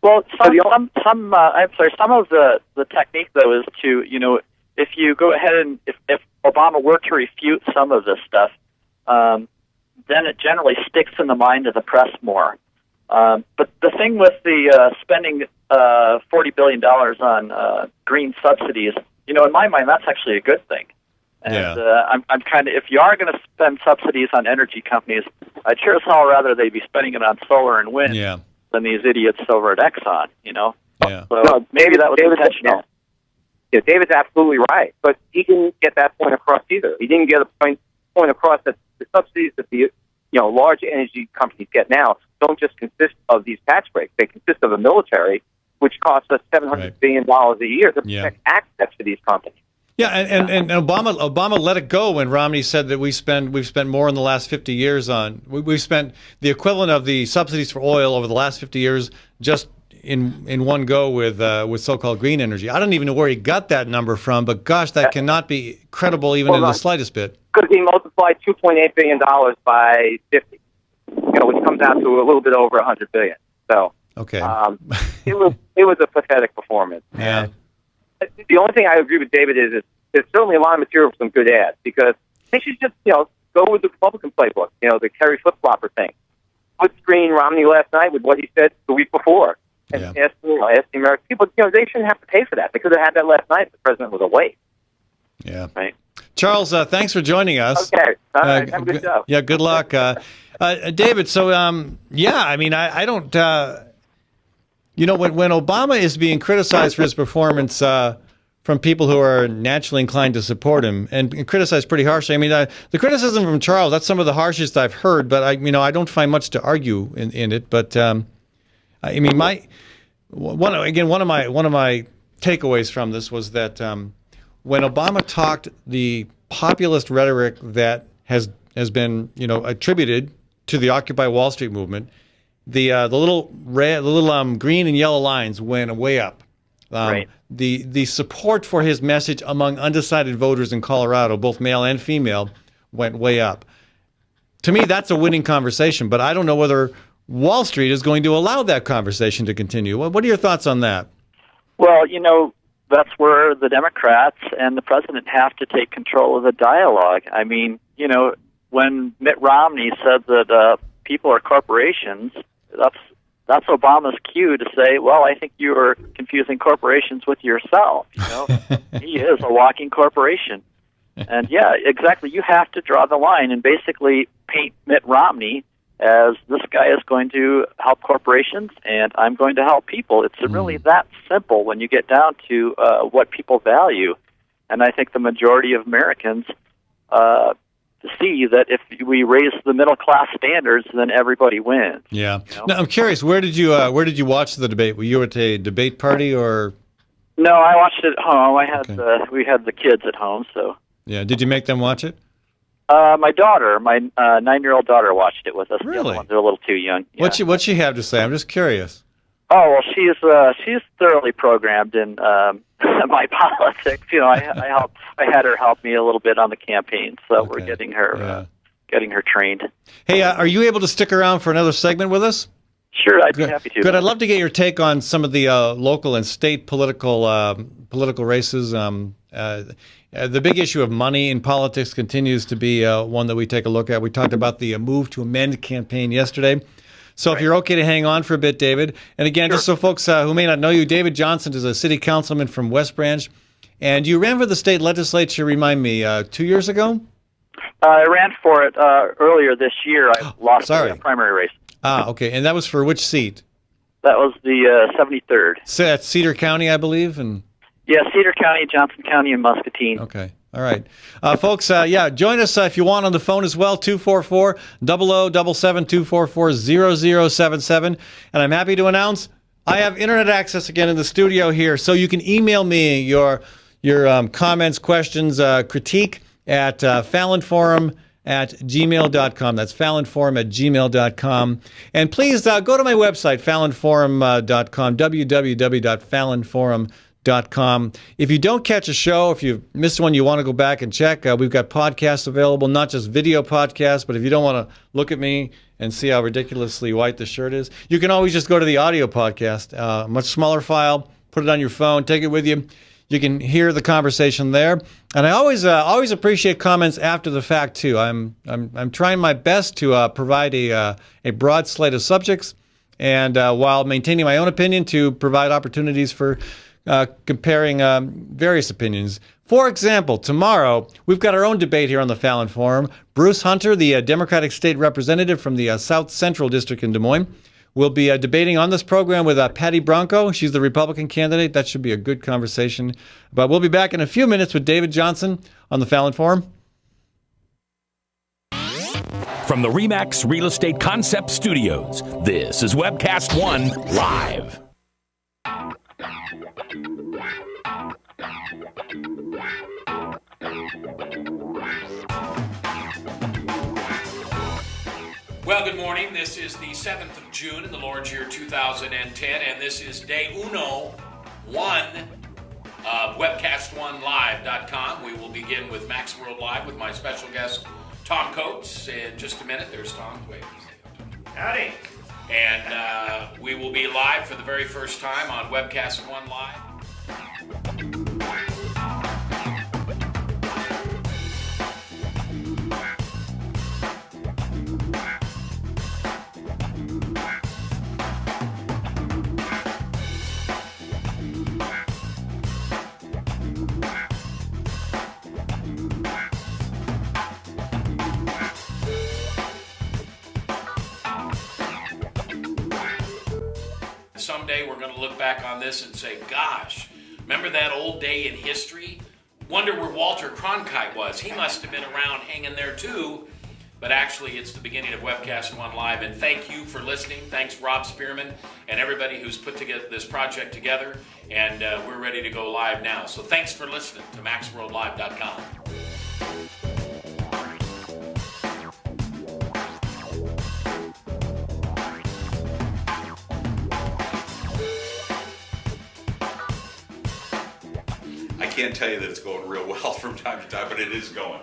Well, some of the technique, though, is to, if you go ahead and if Obama were to refute some of this stuff, then it generally sticks in the mind of the press more. But the thing with the spending $40 billion on green subsidies, in my mind, that's actually a good thing. And I'm kind of, if you are going to spend subsidies on energy companies, I'd sure as hell rather they be spending it on solar and wind than these idiots over at Exxon, Yeah. So maybe that was intentional. Yeah, David's absolutely right, but he didn't get that point across either. He didn't get a point across that the subsidies that the large energy companies get now don't just consist of these tax breaks. They consist of a military, which costs us $700 billion a year to protect access to these companies. Yeah, and Obama let it go when Romney said that we've spent more in the last 50 years on we've spent the equivalent of the subsidies for oil over the last 50 years just in one go with so-called green energy. I don't even know where he got that number from, but gosh, that cannot be credible even in the slightest bit. Because he multiplied $2.8 billion by 50, which comes out to a little bit over $100 billion. So it was a pathetic performance. Yeah. The only thing I agree with David is there's certainly a lot of material for some good ads, because they should just go with the Republican playbook, the Kerry flip-flopper thing. Put screen Romney last night with what he said the week before, and ask the American people. They shouldn't have to pay for that. They could have had that last night if the president was awake. Yeah. Right. Charles, thanks for joining us. Okay. All right. Have a good show. Yeah. Good luck, David. So I mean, I don't. When Obama is being criticized for his performance from people who are naturally inclined to support him and criticized pretty harshly. I mean, the criticism from Charles, that's some of the harshest I've heard, but I don't find much to argue in it. But I mean, one of my takeaways from this was that when Obama talked, the populist rhetoric that has been attributed to the Occupy Wall Street movement, the little green and yellow lines went way up. The support for his message among undecided voters in Colorado, both male and female, went way up. To me, that's a winning conversation, but I don't know whether Wall Street is going to allow that conversation to continue. What are your thoughts on that? Well, that's where the Democrats and the president have to take control of the dialogue. I mean, when Mitt Romney said that people are corporations, that's Obama's cue to say, well, I think you are confusing corporations with yourself. He is a walking corporation. And yeah, exactly. You have to draw the line and basically paint Mitt Romney as this guy is going to help corporations and I'm going to help people. It's really that simple when you get down to what people value. And I think the majority of Americans see that if we raise the middle class standards, then everybody wins. Yeah. Now, I'm curious, where did you watch the debate? Were you at a debate party or? No, I watched it at home. We had the kids at home, so. Yeah. Did you make them watch it? My daughter, my 9-year-old daughter, watched it with us. Really? The other ones are a little too young. Yeah. What'd she have to say? I'm just curious. Oh well, she's thoroughly programmed in my politics. I had her help me a little bit on the campaign, so we're getting her trained. Hey, are you able to stick around for another segment with us? Sure, I'd be happy to. Good. I'd love to get your take on some of the local and state political races. The big issue of money in politics continues to be one that we take a look at. We talked about the Move to Amend campaign yesterday. So if you're okay to hang on for a bit, David. And again, just so folks who may not know you, David Johnson is a city councilman from West Branch. And you ran for the state legislature, remind me, 2 years ago? I ran for it earlier this year. I lost the primary race. Okay. And that was for which seat? That was the 73rd. So that's Cedar County, I believe? Yeah, Cedar County, Johnson County, and Muscatine. Okay. All right. Folks, join us if you want on the phone as well, 244-0077-244-0077. And I'm happy to announce I have internet access again in the studio here, so you can email me your comments, questions, critique at fallonforum@gmail.com. That's fallonforum@gmail.com. And please go to my website, fallonforum.com, www.fallonforum.com. If you don't catch a show, if you missed one, you want to go back and check, we've got podcasts available, not just video podcasts, but if you don't want to look at me and see how ridiculously white the shirt is, you can always just go to the audio podcast, much smaller file, put it on your phone, take it with you. You can hear the conversation there. And I always appreciate comments after the fact too. I'm trying my best to provide a broad slate of subjects, and while maintaining my own opinion, to provide opportunities for comparing various opinions. For example, tomorrow we've got our own debate here on the Fallon Forum. Bruce Hunter, the Democratic State Representative from the South Central District in Des Moines, will be debating on this program with Patty Bronco. She's the Republican candidate. That should be a good conversation. But we'll be back in a few minutes with David Johnson on the Fallon Forum. From the RE/MAX Real Estate Concept Studios, this is Webcast One Live. Well, good morning. This is the 7th of June in the Lord's year 2010, and this is day 1 of WebcastOneLive.com. We will begin with Max World Live with my special guest, Tom Coates. In just a minute, there's Tom. Wait. Howdy. And we will be live for the very first time on Webcast One Live. Someday we're going to look back on this and say, gosh, remember that old day in history? Wonder where Walter Cronkite was. He must have been around hanging there too. But actually, it's the beginning of Webcast One Live. And thank you for listening. Thanks, Rob Spearman, and everybody who's put together this project together. And we're ready to go live now. So thanks for listening to MaxWorldLive.com. I can't tell you that it's going real well from time to time, but it is going.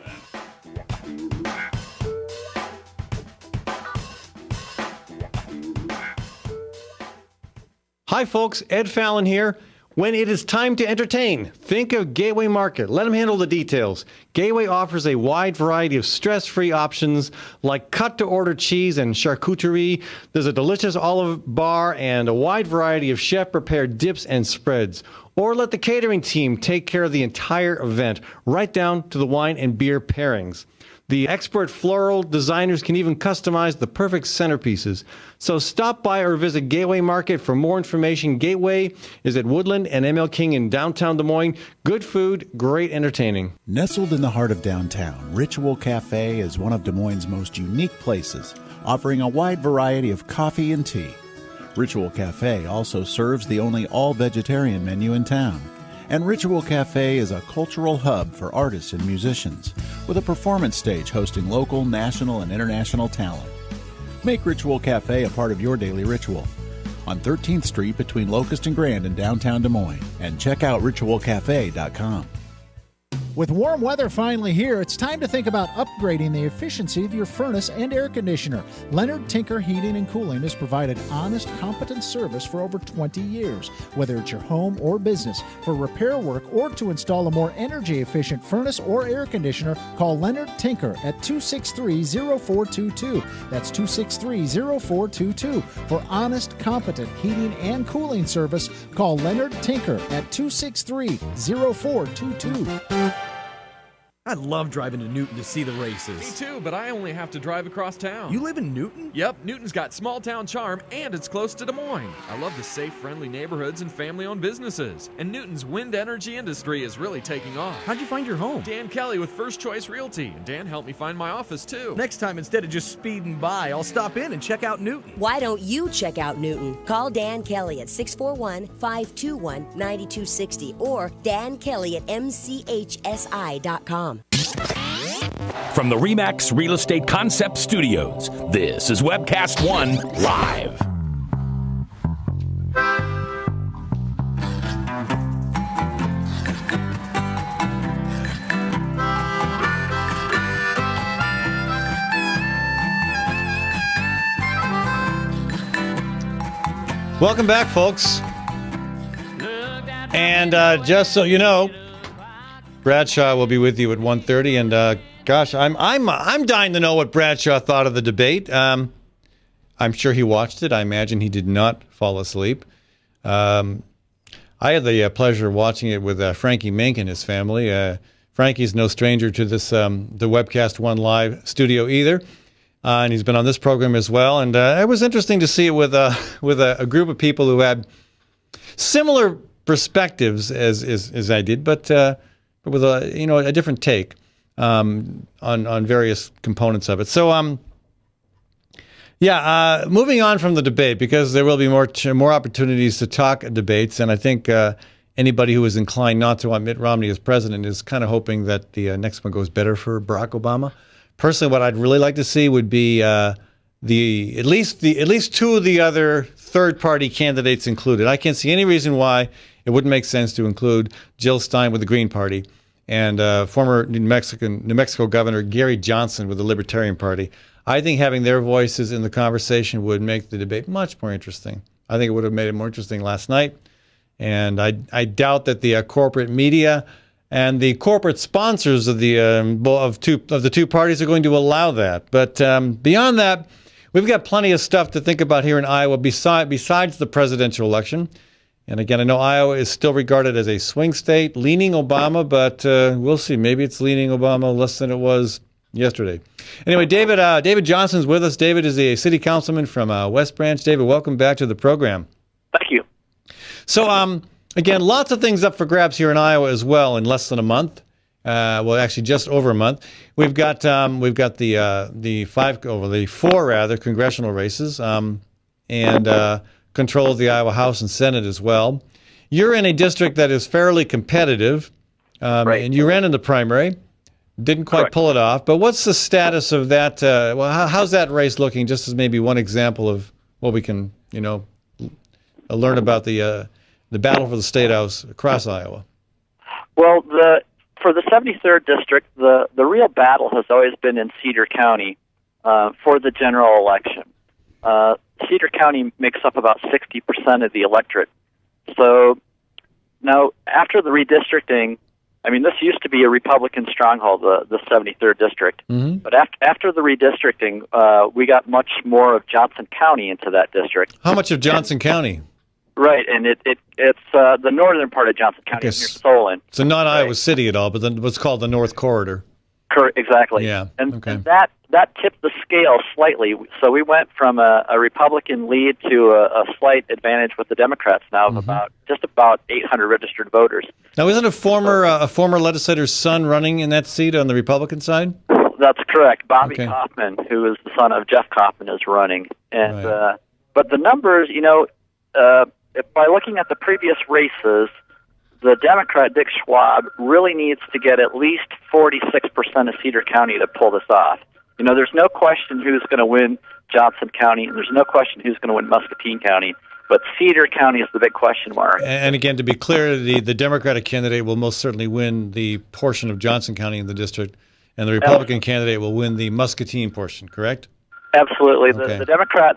Hi folks, Ed Fallon here. When it is time to entertain, think of Gateway Market. Let them handle the details. Gateway offers a wide variety of stress-free options like cut-to-order cheese and charcuterie. There's a delicious olive bar and a wide variety of chef-prepared dips and spreads. Or let the catering team take care of the entire event, right down to the wine and beer pairings. The expert floral designers can even customize the perfect centerpieces. So stop by or visit Gateway Market for more information. Gateway is at Woodland and ML King in downtown Des Moines. Good food, great entertaining. Nestled in the heart of downtown, Ritual Cafe is one of Des Moines' most unique places, offering a wide variety of coffee and tea. Ritual Cafe also serves the only all-vegetarian menu in town. And Ritual Cafe is a cultural hub for artists and musicians, with a performance stage hosting local, national, and international talent. Make Ritual Cafe a part of your daily ritual. On 13th Street between Locust and Grand in downtown Des Moines. And check out ritualcafe.com. With warm weather finally here, it's time to think about upgrading the efficiency of your furnace and air conditioner. Leonard Tinker Heating and Cooling has provided honest, competent service for over 20 years. Whether it's your home or business, for repair work or to install a more energy-efficient furnace or air conditioner, call Leonard Tinker at 263-0422. That's 263-0422. For honest, competent heating and cooling service, call Leonard Tinker at 263-0422. I love driving to Newton to see the races. Me too, but I only have to drive across town. You live in Newton? Yep, Newton's got small town charm and it's close to Des Moines. I love the safe, friendly neighborhoods and family-owned businesses. And Newton's wind energy industry is really taking off. How'd you find your home? Dan Kelly with First Choice Realty. And Dan helped me find my office too. Next time, instead of just speeding by, I'll stop in and check out Newton. Why don't you check out Newton? Call Dan Kelly at 641-521-9260 or Dan Kelly at mchsi.com. From the RE/MAX Real Estate Concept Studios, this is Webcast One Live. Welcome back, folks. And just so you know, Bradshaw will be with you at 1:30, and gosh, I'm dying to know what Bradshaw thought of the debate. I'm sure he watched it. I imagine he did not fall asleep. I had the pleasure of watching it with Frankie Mink and his family. Frankie's no stranger to this the Webcast One Live studio either, and he's been on this program as well. And it was interesting to see it with a group of people who had similar perspectives as I did, but with a different take on various components of it. So moving on from the debate, because there will be more opportunities to talk debates, and I think anybody who is inclined not to want Mitt Romney as president is kind of hoping that the next one goes better for Barack Obama. Personally, what I'd really like to see would be at least two of the other third-party candidates included. I can't see any reason why it wouldn't make sense to include Jill Stein with the Green Party and former New Mexico Governor Gary Johnson with the Libertarian Party. I think having their voices in the conversation would make the debate much more interesting. I think it would have made it more interesting last night, and I doubt that the corporate media and the corporate sponsors of the two parties are going to allow that. But beyond that, we've got plenty of stuff to think about here in Iowa besides the presidential election. And again, I know Iowa is still regarded as a swing state, leaning Obama, but we'll see. Maybe it's leaning Obama less than it was yesterday. Anyway, David Johnson's with us. David is a city councilman from West Branch. David, welcome back to the program. Thank you. So, again, lots of things up for grabs here in Iowa as well in less than a month. Well, actually, just over a month. We've got the four congressional races, and control of the Iowa House and Senate as well. You're in a district that is fairly competitive, right. And you ran in the primary, didn't quite Correct. pull it off. But what's the status of that? How's that race looking? Just as maybe one example of what we can, learn about the battle for the State House across Iowa. Well, for the 73rd district, the real battle has always been in Cedar County for the general election. Cedar County makes up about 60% of the electorate. So now, after the redistricting, this used to be a Republican stronghold, the 73rd district. Mm-hmm. But after the redistricting, we got much more of Johnson County into that district. How much of Johnson County? Right, and it's the northern part of Johnson County, near Solon. So not Iowa City at all, but then what's called the North Corridor. Correct, exactly. Yeah. And okay. that tipped the scale slightly. So we went from a Republican lead to a slight advantage with the Democrats now of about 800 registered voters. Now, isn't a former legislator's son running in that seat on the Republican side? That's correct. Bobby Kaufman, who is the son of Jeff Kaufman, is running. And right. But the numbers, by looking at the previous races, the Democrat, Dick Schwab, really needs to get at least 46% of Cedar County to pull this off. There's no question who's going to win Johnson County, and there's no question who's going to win Muscatine County, but Cedar County is the big question mark. And again, to be clear, the Democratic candidate will most certainly win the portion of Johnson County in the district, and the Republican candidate will win the Muscatine portion, correct? Absolutely. Okay. The Democrat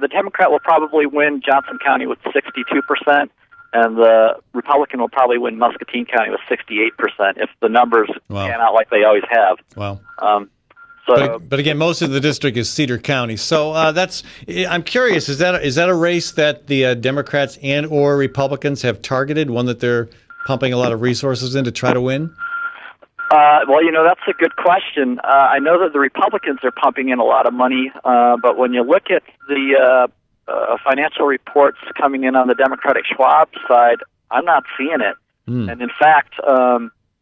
will probably win Johnson County with 62%. And the Republican will probably win Muscatine County with 68% if the numbers pan out like they always have. Wow. So, but again, most of the district is Cedar County. So I'm curious, is that a race that the Democrats and or Republicans have targeted, one that they're pumping a lot of resources in to try to win? Well, that's a good question. I know that the Republicans are pumping in a lot of money, but when you look at the financial reports coming in on the Democratic Schwab side, I'm not seeing it. And in fact,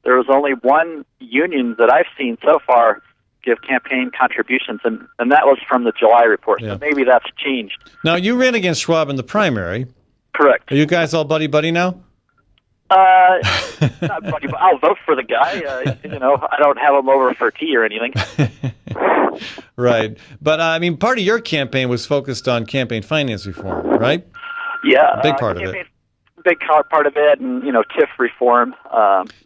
there was only one union that I've seen so far give campaign contributions, and that was from the July report. Yeah. So maybe that's changed. Now, you ran against Schwab in the primary. Correct. Are you guys all buddy-buddy now? Not buddy, but I'll vote for the guy. I don't have him over for tea or anything. Right. But, part of your campaign was focused on campaign finance reform, right? Yeah. Big part of it. Big part of it, and, TIF reform.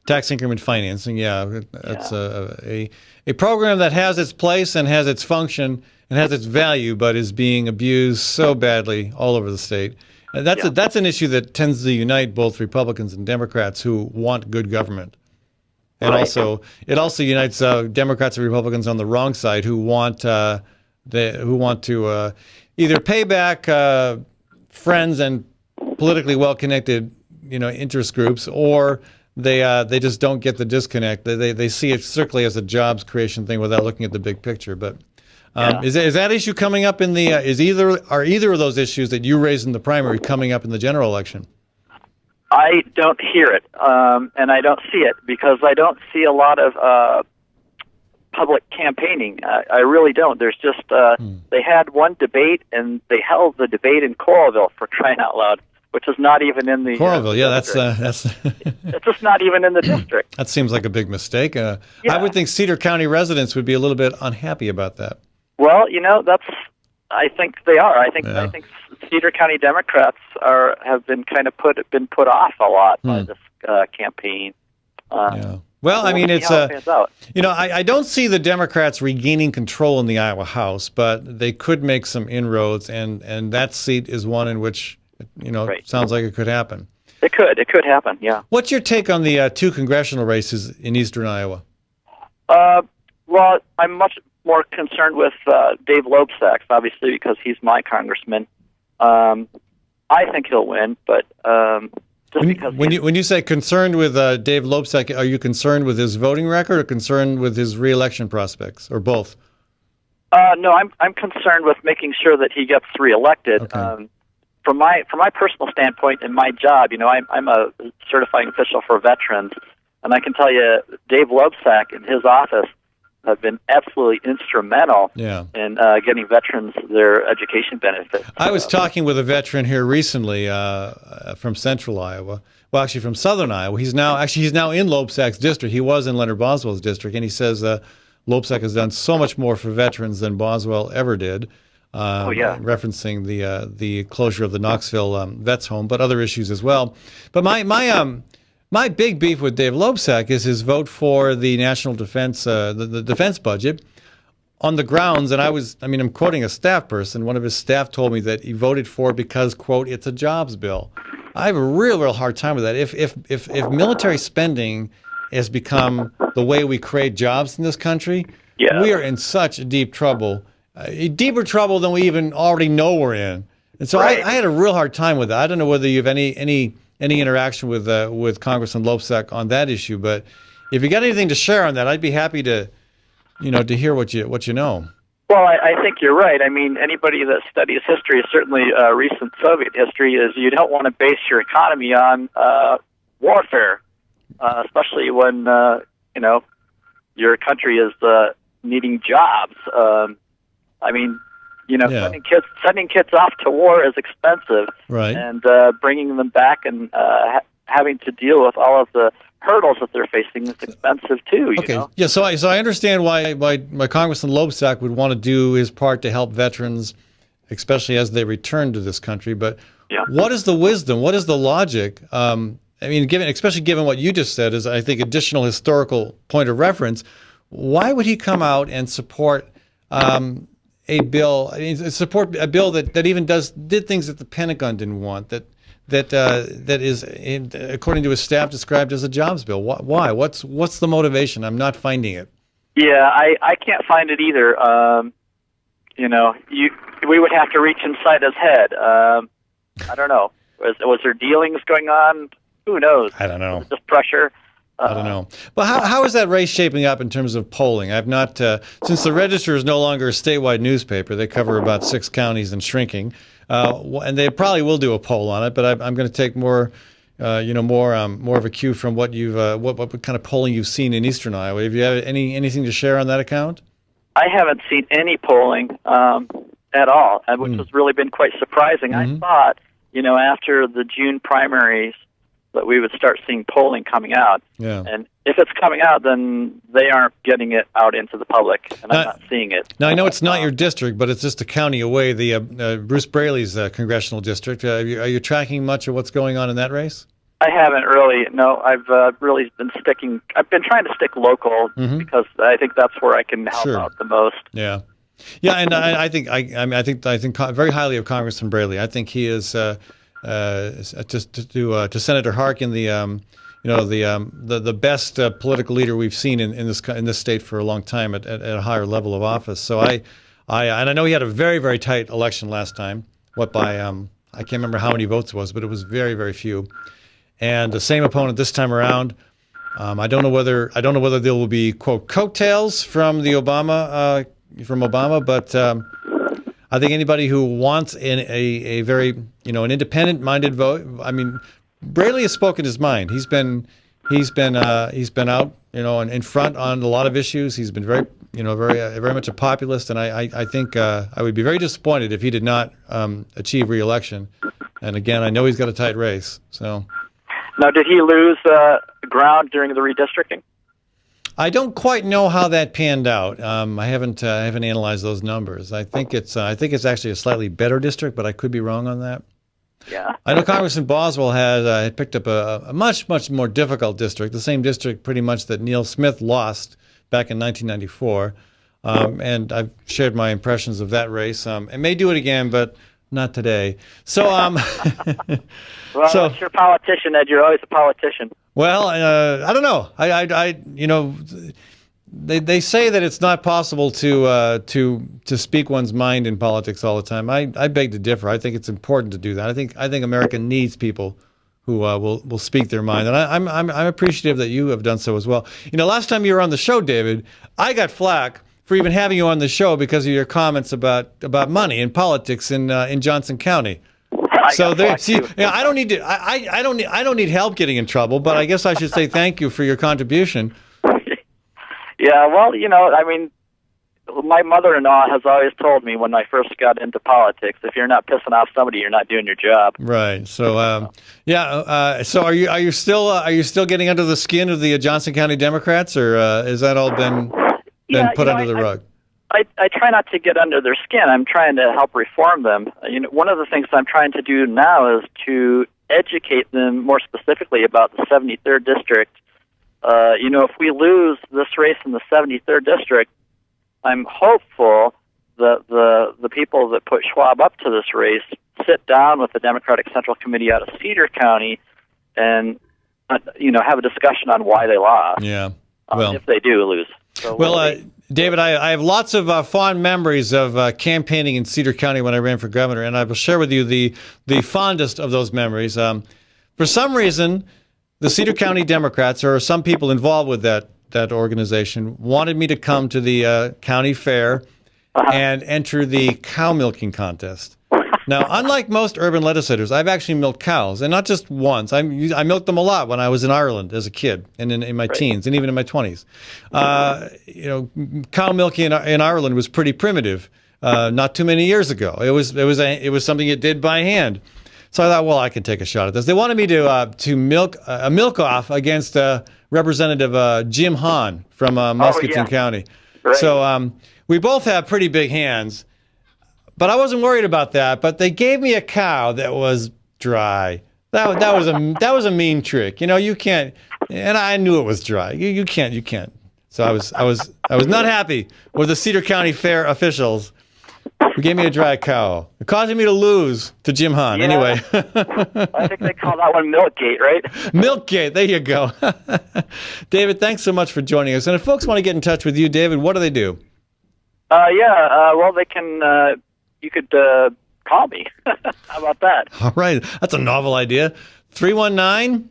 Tax increment financing, yeah. That's a program that has its place and has its function and has its value, but is being abused so badly all over the state. And that's an issue that tends to unite both Republicans and Democrats who want good government. And it also unites Democrats and Republicans on the wrong side who want to either pay back friends and politically well-connected, interest groups, or they just don't get the disconnect. They see it strictly as a jobs creation thing without looking at the big picture. But is that issue coming up in the? Are either of those issues that you raised in the primary coming up in the general election? I don't hear it, and I don't see it because I don't see a lot of public campaigning. I really don't. There's just they had one debate, and they held the debate in Coralville, for crying out loud, which is not even in the Coralville. That's it's just not even in the district. That seems like a big mistake. I would think Cedar County residents would be a little bit unhappy about that. Well, I think they are. I think Cedar County Democrats have been kind of put off a lot by this campaign. Well, it's I don't see the Democrats regaining control in the Iowa House, but they could make some inroads, and that seat is one in which sounds like it could happen. It could happen. Yeah. What's your take on the two congressional races in eastern Iowa? Well, I'm much more concerned with Dave Loebsack, obviously, because he's my congressman. I think he'll win, but when you say concerned with Dave Loebsack, are you concerned with his voting record or concerned with his re-election prospects, or both? No, I'm concerned with making sure that he gets reelected. Okay. From my personal standpoint in my job, I'm a certifying official for veterans, and I can tell you, Dave Loebsack and his office have been absolutely instrumental in getting veterans their education benefits. I was talking with a veteran here recently from central Iowa. Well, actually from southern Iowa. He's now in Loebsack's district. He was in Leonard Boswell's district, and he says Loebsack has done so much more for veterans than Boswell ever did. Referencing the closure of the Knoxville Vets Home, but other issues as well. But my big beef with Dave Loebsack is his vote for the national defense, the defense budget, on the grounds, and I'm quoting a staff person. One of his staff told me that he voted for it because, quote, it's a jobs bill. I have a real hard time with that. If military spending has become the way we create jobs in this country, we are in such deep trouble. Deeper trouble than we even already know we're in. And so I had a real hard time with that. I don't know whether you have any interaction with Congressman Loebsack on that issue, but if you got anything to share on that, I'd be happy to hear what you know. Well, I think you're right. I mean, anybody that studies history, certainly recent Soviet history, is you don't want to base your economy on warfare, especially when your country is needing jobs. Sending kids off to war is expensive, right? And bringing them back and having to deal with all of the hurdles that they're facing is expensive too. Okay. Yeah. So I understand why Congressman Loebsack would want to do his part to help veterans, especially as they return to this country. But what is the wisdom? What is the logic? Especially given what you just said, is I think additional historical point of reference. Why would he come out and support a bill that even did things that the Pentagon didn't want, that is, according to his staff, described as a jobs bill? Why? What's the motivation? I'm not finding it. Yeah, I can't find it either. We would have to reach inside his head. I don't know. Was there dealings going on? Who knows? I don't know. Just pressure. I don't know. But how is that race shaping up in terms of polling? I've not, since the Register is no longer a statewide newspaper, they cover about 6 counties and shrinking, and they probably will do a poll on it. But I'm going to take more of a cue from what you've, what kind of polling you've seen in Eastern Iowa. Have you had anything to share on that account? I haven't seen any polling at all, which has really been quite surprising. I thought, after the June primaries, that we would start seeing polling coming out. Yeah. And if it's coming out, then they aren't getting it out into the public, and I'm not seeing it. Now, I know it's not your district, but it's just a county away, the Bruce Braley's congressional district. Are you tracking much of what's going on in that race? I haven't really. No, I've really been I've been trying to stick local because I think that's where I can help out the most. Yeah. Yeah, and I think very highly of Congressman Braley. I think he is to Senator Harkin, the best political leader we've seen in this state for a long time at a higher level of office. So I know he had a very, very tight election last time. I can't remember how many votes it was, but it was very, very few. And the same opponent this time around. I don't know whether there will be quote coattails from Obama, but I think anybody who wants a very an independent-minded vote. I mean, Braley has spoken his mind. He's been out in front on a lot of issues. He's been very much a populist, and I think I would be very disappointed if he did not achieve re-election. And again, I know he's got a tight race. So now, did he lose ground during the redistricting? I don't quite know how that panned out. I haven't analyzed those numbers. I think it's actually a slightly better district, but I could be wrong on that. Yeah. I know Congressman Boswell had picked up a much more difficult district, the same district pretty much that Neil Smith lost back in 1994, and I've shared my impressions of that race. I may do it again, but not today. So, well, that's your politician, Ed. You're always a politician. Well, I don't know. They say that it's not possible to speak one's mind in politics all the time. I beg to differ. I think it's important to do that. I think America needs people who will speak their mind, and I'm appreciative that you have done so as well. Last time you were on the show, David, I got flack for even having you on the show because of your comments about money and politics in Johnson County. So there, see, I don't need to. I don't need help getting in trouble, but I guess I should say thank you for your contribution. Yeah, well, I mean, my mother-in-law has always told me when I first got into politics, if you're not pissing off somebody, you're not doing your job. Right. So, so are you still getting under the skin of the Johnson County Democrats, or has that all been put under the rug? I try not to get under their skin. I'm trying to help reform them. One of the things I'm trying to do now is to educate them more specifically about the 73rd district. If we lose this race in the 73rd district, I'm hopeful that the people that put Schwab up to this race sit down with the Democratic Central Committee out of Cedar County and have a discussion on why they lost. Yeah. If they do lose. So David, I have lots of fond memories of campaigning in Cedar County when I ran for governor, and I will share with you the fondest of those memories. For some reason, the Cedar County Democrats, or some people involved with that organization, wanted me to come to the county fair and enter the cow milking contest. Now, unlike most urban legislators, I've actually milked cows, and not just once. I milked them a lot when I was in Ireland as a kid, and in my teens, and even in my 20s. Cow milking in Ireland was pretty primitive, not too many years ago. It was something it did by hand. So I thought, well, I can take a shot at this. They wanted me to milk a milk-off against Representative Jim Hahn from Muscatine County. Right. So we both have pretty big hands. But I wasn't worried about that. But they gave me a cow that was dry. That was a mean trick. You can't. And I knew it was dry. You can't. So I was not happy with the Cedar County Fair officials who gave me a dry cow, causing me to lose to Jim Hahn. Yeah. Anyway, I think they call that one Milkgate, right? Milkgate. There you go. David, thanks so much for joining us. And if folks want to get in touch with you, David, what do they do? Well, they can. You could call me. How about that? All right. That's a novel idea. 319?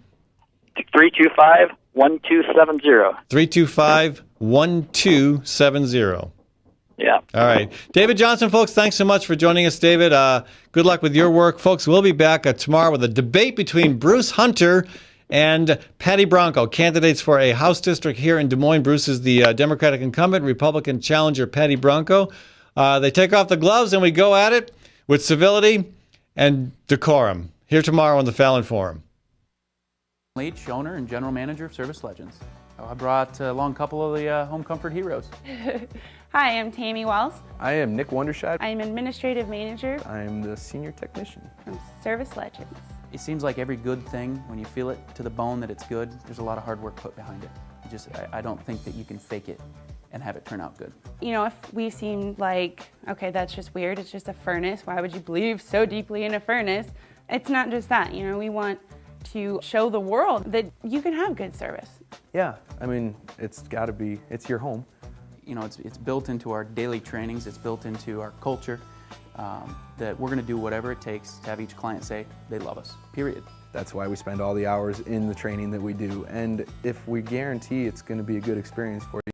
325 325-1270. 325-1270. Yeah. All right. David Johnson, folks, thanks so much for joining us, David. Good luck with your work. Folks, we'll be back tomorrow with a debate between Bruce Hunter and Patty Bronco, candidates for a House district here in Des Moines. Bruce is the Democratic incumbent, Republican challenger Patty Bronco. They take off the gloves and we go at it with civility and decorum. Here tomorrow on the Fallon Forum. Leach, owner and general manager of Service Legends. I brought along a couple of the home comfort heroes. Hi, I'm Tammy Wells. I am Nick Wondershot. I'm administrative manager. I'm the senior technician from Service Legends. It seems like every good thing, when you feel it to the bone that it's good, there's a lot of hard work put behind it. I don't think that you can fake it and have it turn out good. You know, if we seem like, okay, that's just weird, it's just a furnace, why would you believe so deeply in a furnace? It's not just that, you know, we want to show the world that you can have good service. Yeah, I mean, it's got to be, it's your home. You know, it's built into our daily trainings, it's built into our culture, that we're going to do whatever it takes to have each client say they love us, period. That's why we spend all the hours in the training that we do. And if we guarantee it's going to be a good experience for you,